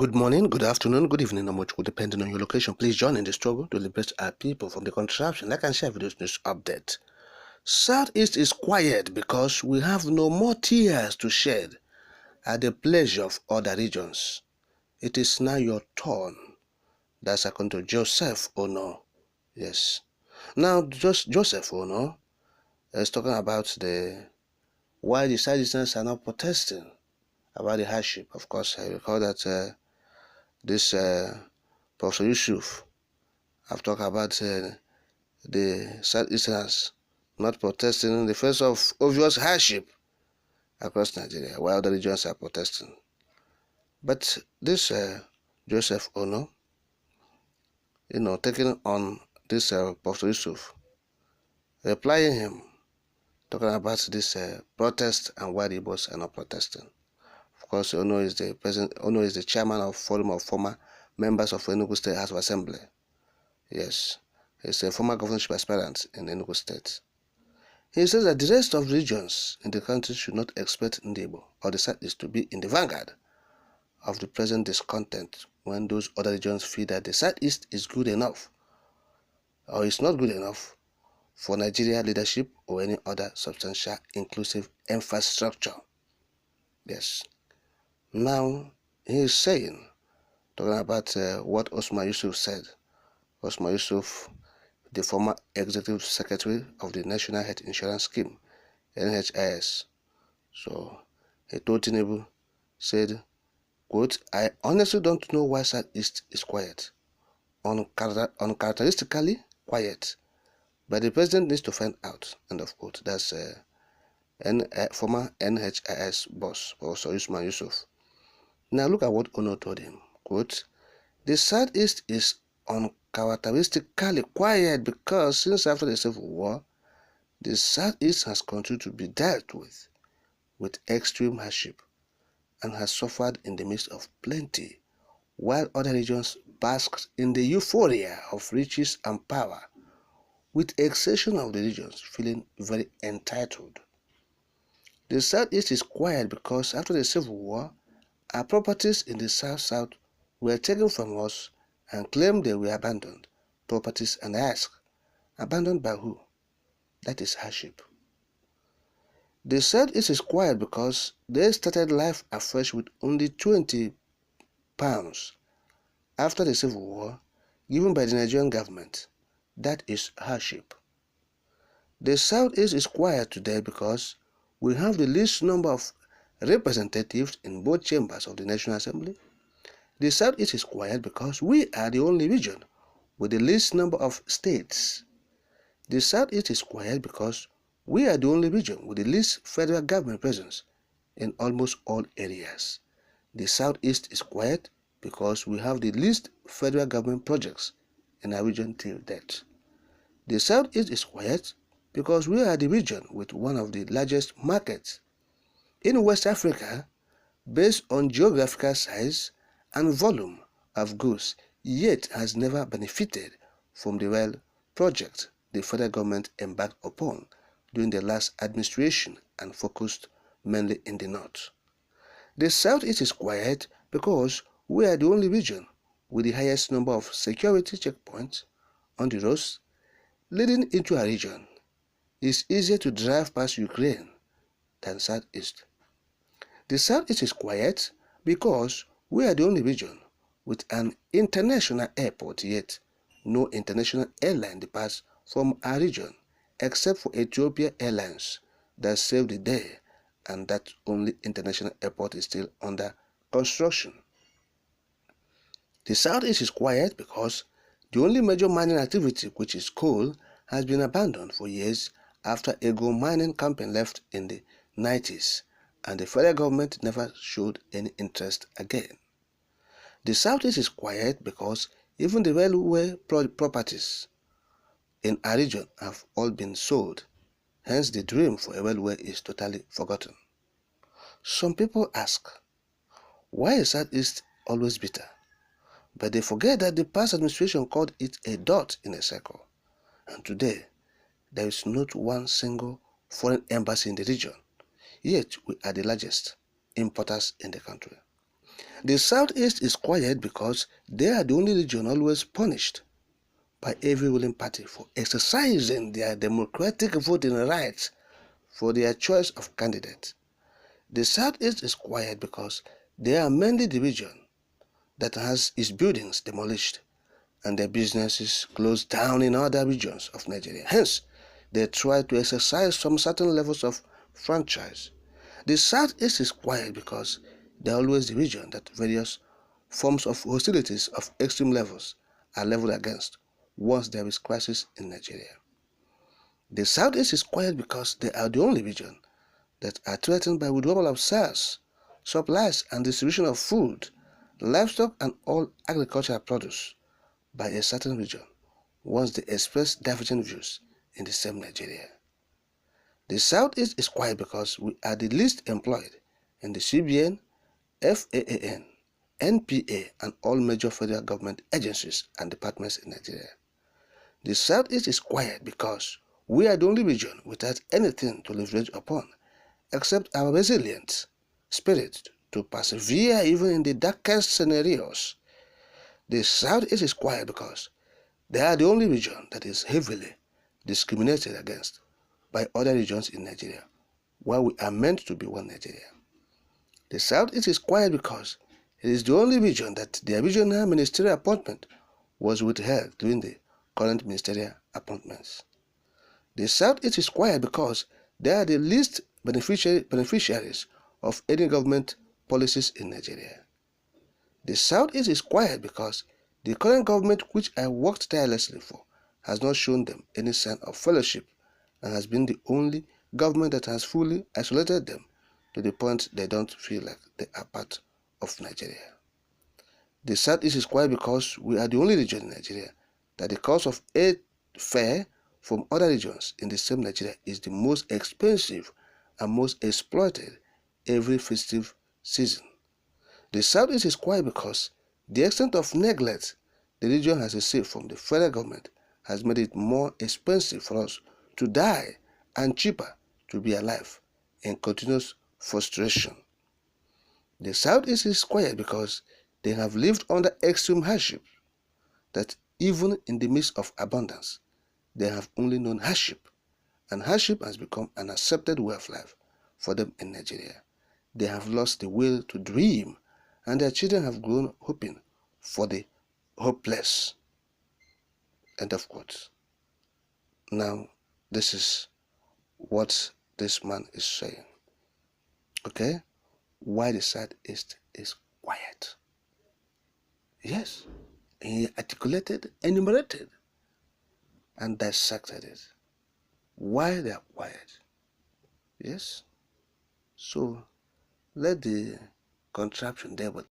Good morning, good afternoon, good evening, or much depending on your location. Please join in the struggle to liberate our people from the contraption. Like and share videos news update. Southeast is quiet because we have no more tears to shed at the pleasure of other regions. It is now your turn. That's according to Joseph Ono. Yes. Now, Joseph Ono is talking about why the Southeasterners are not protesting about the hardship. Of course, I recall that this Professor Yusuf have talked about the Southeasterners not protesting in the face of obvious hardship across Nigeria, while other regions are protesting. But this Joseph Ono, taking on this Professor Yusuf, replying him, talking about this protest and why the Igbos are not protesting. Of course, Ono is the chairman of Forum of former members of Enugu State House of Assembly. Yes, he's a former governorship aspirant in Enugu State. He says that the rest of regions in the country should not expect Ndebo or the Southeast to be in the vanguard of the present discontent when those other regions feel that the Southeast is good enough or is not good enough for Nigeria leadership or any other substantial inclusive infrastructure. Yes. Now, he is saying, talking about what Osman Yusuf said. Osman Yusuf, the former executive secretary of the National Health Insurance Scheme, NHIS. So he told Tinubu, said, quote, "I honestly don't know why Southeast is quiet, uncharacteristically quiet, but the president needs to find out," end of quote. That's former NHIS boss, Professor Usman Yusuf. Now look at what Ono told him, quote, "The Southeast is uncharacteristically quiet because since after the Civil War, the Southeast has continued to be dealt with extreme hardship and has suffered in the midst of plenty, while other regions basked in the euphoria of riches and power, with exception of the regions feeling very entitled. The Southeast is quiet because after the Civil War, our properties in the South were taken from us and claimed they were abandoned properties, and I ask, abandoned by who? That is hardship. They said it is quiet because they started life afresh with only £20 after the Civil War given by the Nigerian government. That is hardship. The Southeast is quiet today because we have the least number of representatives in both chambers of the National Assembly. The Southeast is quiet because we are the only region with the least number of states. The Southeast is quiet because we are the only region with the least federal government presence in almost all areas. The Southeast is quiet because we have the least federal government projects in our region till date. The Southeast is quiet because we are the region with one of the largest markets in West Africa based on geographical size and volume of goods, yet has never benefited from the rail project the federal government embarked upon during the last administration and focused mainly in the north. The Southeast is quiet because we are the only region with the highest number of security checkpoints on the roads leading into our region. It's easier to drive past Ukraine than Southeast. The Southeast is quiet because we are the only region with an international airport, yet no international airline departs from our region except for Ethiopia Airlines that saved the day, and that only international airport is still under construction. The Southeast is quiet because the only major mining activity, which is coal, has been abandoned for years after a gold mining company left in the 90s, and the federal government never showed any interest again. The Southeast is quiet because even the railway properties in our region have all been sold, hence the dream for a railway is totally forgotten. Some people ask, why is Southeast always bitter? But they forget that the past administration called it a dot in a circle, and today there is not one single foreign embassy in the region, yet we are the largest importers in the country. The Southeast is quiet because they are the only region always punished by every ruling party for exercising their democratic voting rights for their choice of candidate. The Southeast is quiet because they are mainly the region that has its buildings demolished and their businesses closed down in other regions of Nigeria. Hence, they try to exercise some certain levels of franchise. The Southeast is quiet because they are always the region that various forms of hostilities of extreme levels are leveled against once there is crisis in Nigeria. The Southeast is quiet because they are the only region that are threatened by withdrawal of sales, supplies and distribution of food, livestock and all agricultural produce by a certain region once they express divergent views in the same Nigeria. The Southeast is quiet because we are the least employed in the CBN, FAAN, NPA and all major federal government agencies and departments in Nigeria. The Southeast is quiet because we are the only region without anything to leverage upon except our resilient spirit to persevere even in the darkest scenarios. The Southeast is quiet because they are the only region that is heavily discriminated against by other regions in Nigeria, while we are meant to be one Nigeria. The Southeast is quiet because it is the only region that their regional ministerial appointment was withheld during the current ministerial appointments. The Southeast is quiet because they are the least beneficiaries of any government policies in Nigeria. The Southeast is quiet because the current government, which I worked tirelessly for, has not shown them any sign of fellowship and has been the only government that has fully isolated them to the point they don't feel like they are part of Nigeria. The Southeast is quiet because we are the only region in Nigeria that the cost of airfare from other regions in the same Nigeria is the most expensive and most exploited every festive season. The Southeast is quiet because the extent of neglect the region has received from the federal government has made it more expensive for us to die and cheaper to be alive in continuous frustration. The Southeast is quiet because they have lived under extreme hardship, that even in the midst of abundance, they have only known hardship, and hardship has become an accepted way of life for them in Nigeria. They have lost the will to dream, and their children have grown hoping for the hopeless. End of quote. Now, this is what this man is saying. Okay? Why the Southeast is quiet. Yes, he articulated, enumerated, and dissected it. Why they are quiet. Yes? So, let the contraption there with